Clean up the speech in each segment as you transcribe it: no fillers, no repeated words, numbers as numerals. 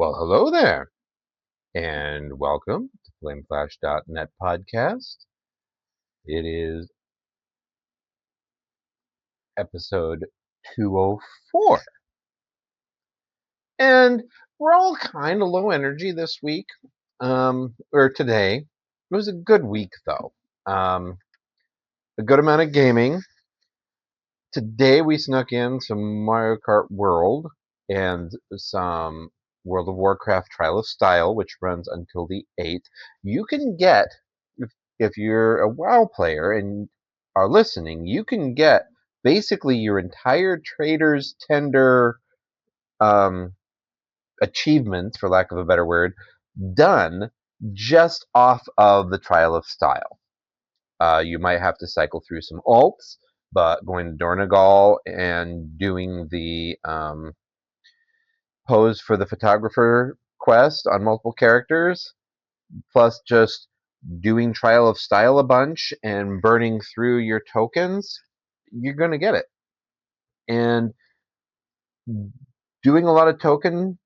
Well, hello there, and welcome to FlameFlash.net podcast. It is episode 204, and we're all kind of low energy this week, or today. It was a good week, though. A good amount of gaming. Today we snuck in some Mario Kart World and some World of Warcraft Trial of Style, which runs until the 8th. You can get, if you're a WoW player and are listening, you can get basically your entire Trader's Tender um, achievements, for lack of a better word, done just off of the Trial of Style. You might have to cycle through some alts, but going to Dornagal and doing the pose for the photographer quest on multiple characters, plus just doing Trial of Style a bunch and burning through your tokens, you're going to get it. And doing a lot of token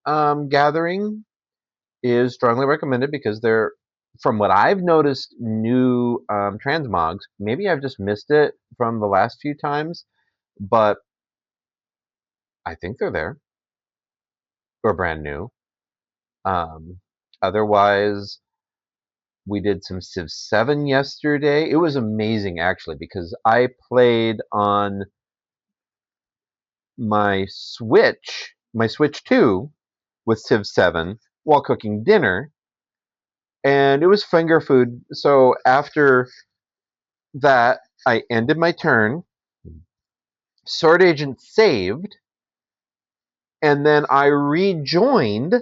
gathering is strongly recommended because they're, from what I've noticed, new transmogs. Maybe I've just missed it from the last few times, but I think they're there or brand new. Um, Otherwise, we did some Civ 7 yesterday. It was amazing actually because I played on my Switch 2 with Civ 7 while cooking dinner, and it was finger food. So after that, I ended my turn, Sword Agent saved, and then I rejoined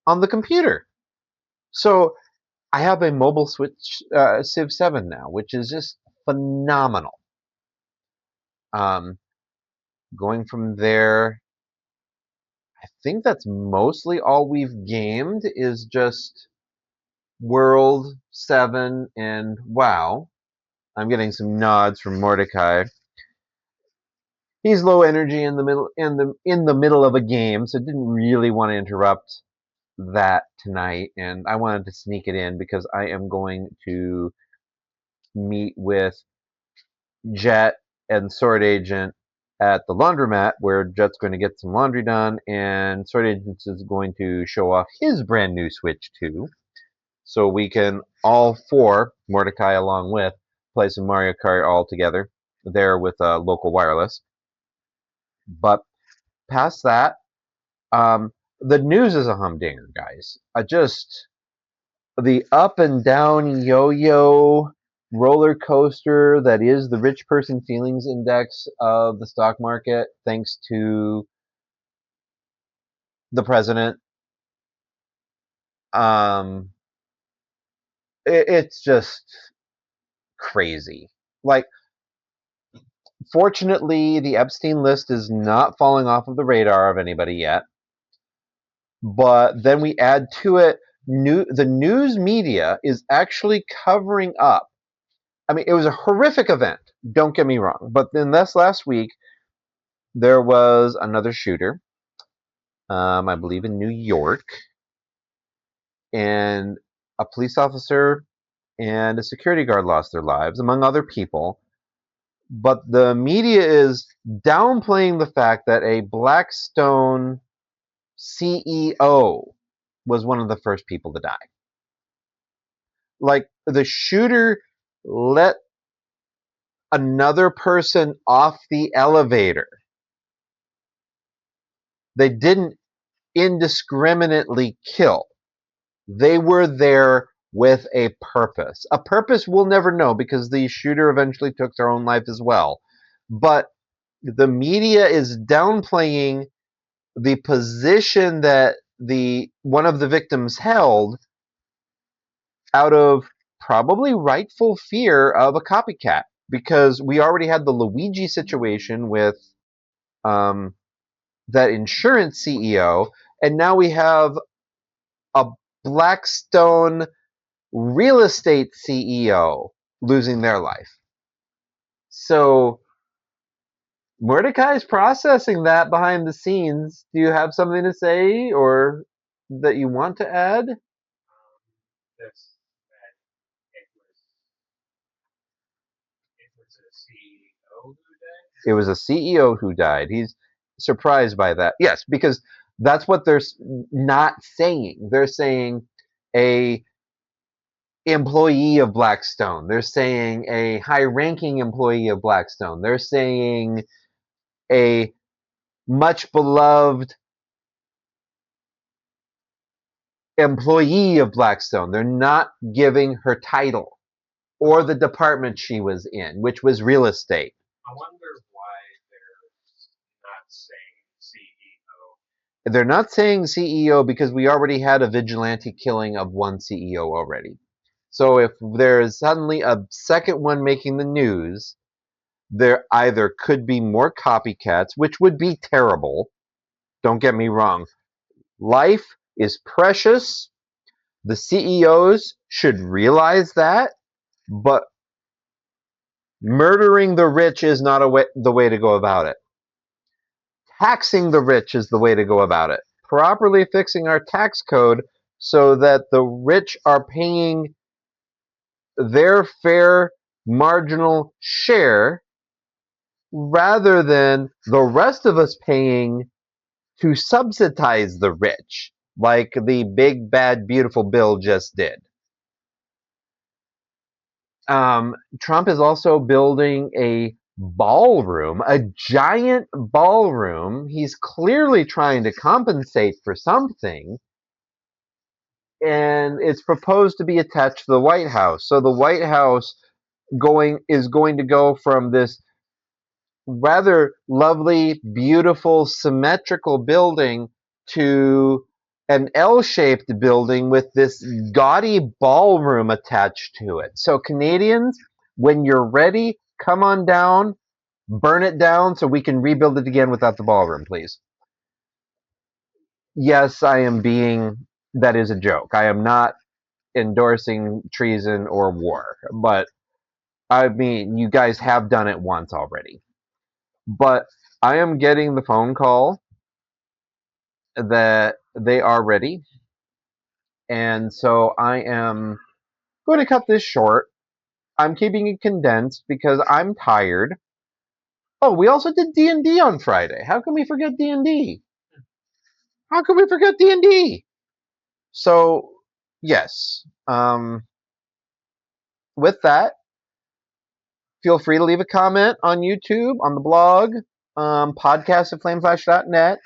on the computer. So I have a mobile Switch Civ 7 now, which is just phenomenal. Um, Going from there, I think that's mostly all we've gamed is just World 7 and WoW. I'm getting some nods from Mordecai. He's low energy in the middle of a game, so didn't really want to interrupt that tonight, and I wanted to sneak it in because I am going to meet with Jet and Sword Agent at the laundromat where Jet's going to get some laundry done, and Sword Agent is going to show off his brand new Switch 2. So we can all four, Mordecai along with, play some Mario Kart all together there with local wireless. But past that, the news is a humdinger, guys. The up and down yo-yo roller coaster that is the rich person feelings index of the stock market, thanks to the president. Um, it's just crazy. Like, fortunately, the Epstein list is not falling off of the radar of anybody yet. But then we add to it, the news media is actually covering up. I mean, it was a horrific event, don't get me wrong. But then this last week, there was another shooter, I believe in New York, and a police officer and a security guard lost their lives, among other people. But the media is downplaying the fact that a Blackstone CEO was one of the first people to die. Like, the shooter let another person off the elevator. They didn't indiscriminately kill. They were there with a purpose. A purpose we'll never know because the shooter eventually took their own life as well. But the media is downplaying the position that the one of the victims held out of probably rightful fear of a copycat, because we already had the Luigi situation with um, that insurance CEO, and now we have a Blackstone real estate CEO losing their life. So Mordecai's processing that behind the scenes. Do you have something to say or that you want to add? It was a CEO who died. He's surprised by that. Yes, because that's what they're not saying. They're saying a employee of Blackstone. They're saying a high-ranking employee of Blackstone. They're saying a much beloved employee of Blackstone. They're not giving her title or the department she was in, which was real estate. They're not saying CEO because we already had a vigilante killing of one CEO already. So if there's suddenly a second one making the news, there either could be more copycats, which would be terrible. Don't get me wrong. Life is precious. The CEOs should realize that, but murdering the rich is not the way to go about it. Taxing the rich is the way to go about it. Properly fixing our tax code so that the rich are paying their fair marginal share rather than the rest of us paying to subsidize the rich, like the big, bad, beautiful bill just did. Trump is also building a ballroom, a giant ballroom. He's clearly trying to compensate for something, and it's proposed to be attached to the White House. So the White House is going to go from this rather lovely, beautiful, symmetrical building to an L-shaped building with this gaudy ballroom attached to it. So Canadians, when you're ready, come on down, burn it down so we can rebuild it again without the ballroom, please. Yes, that is a joke. I am not endorsing treason or war, but I mean, you guys have done it once already. But I am getting the phone call that they are ready. And so I am going to cut this short. I'm keeping it condensed because I'm tired. Oh, we also did D&D on Friday. How can we forget D&D? How can we forget D&D? So, yes. With that, feel free to leave a comment on YouTube, on the blog, podcast at flameflash.net.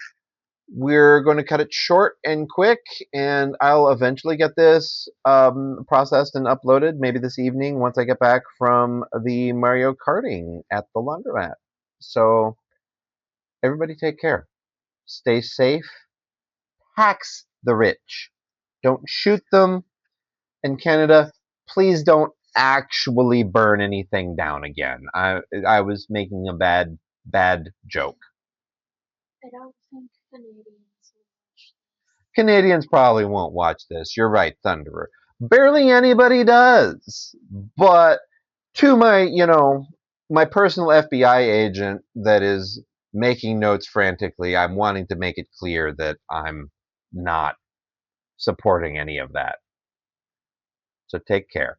We're going to cut it short and quick, and I'll eventually get this processed and uploaded, maybe this evening once I get back from the Mario Karting at the laundromat. So, everybody take care. Stay safe. Tax the rich. Don't shoot them. In Canada, please don't actually burn anything down again. I was making a bad joke. I don't think Canadians will watch this. Canadians probably won't watch this. You're right, Thunderer. Barely anybody does. But to my personal FBI agent that is making notes frantically, I'm wanting to make it clear that I'm not supporting any of that. So take care.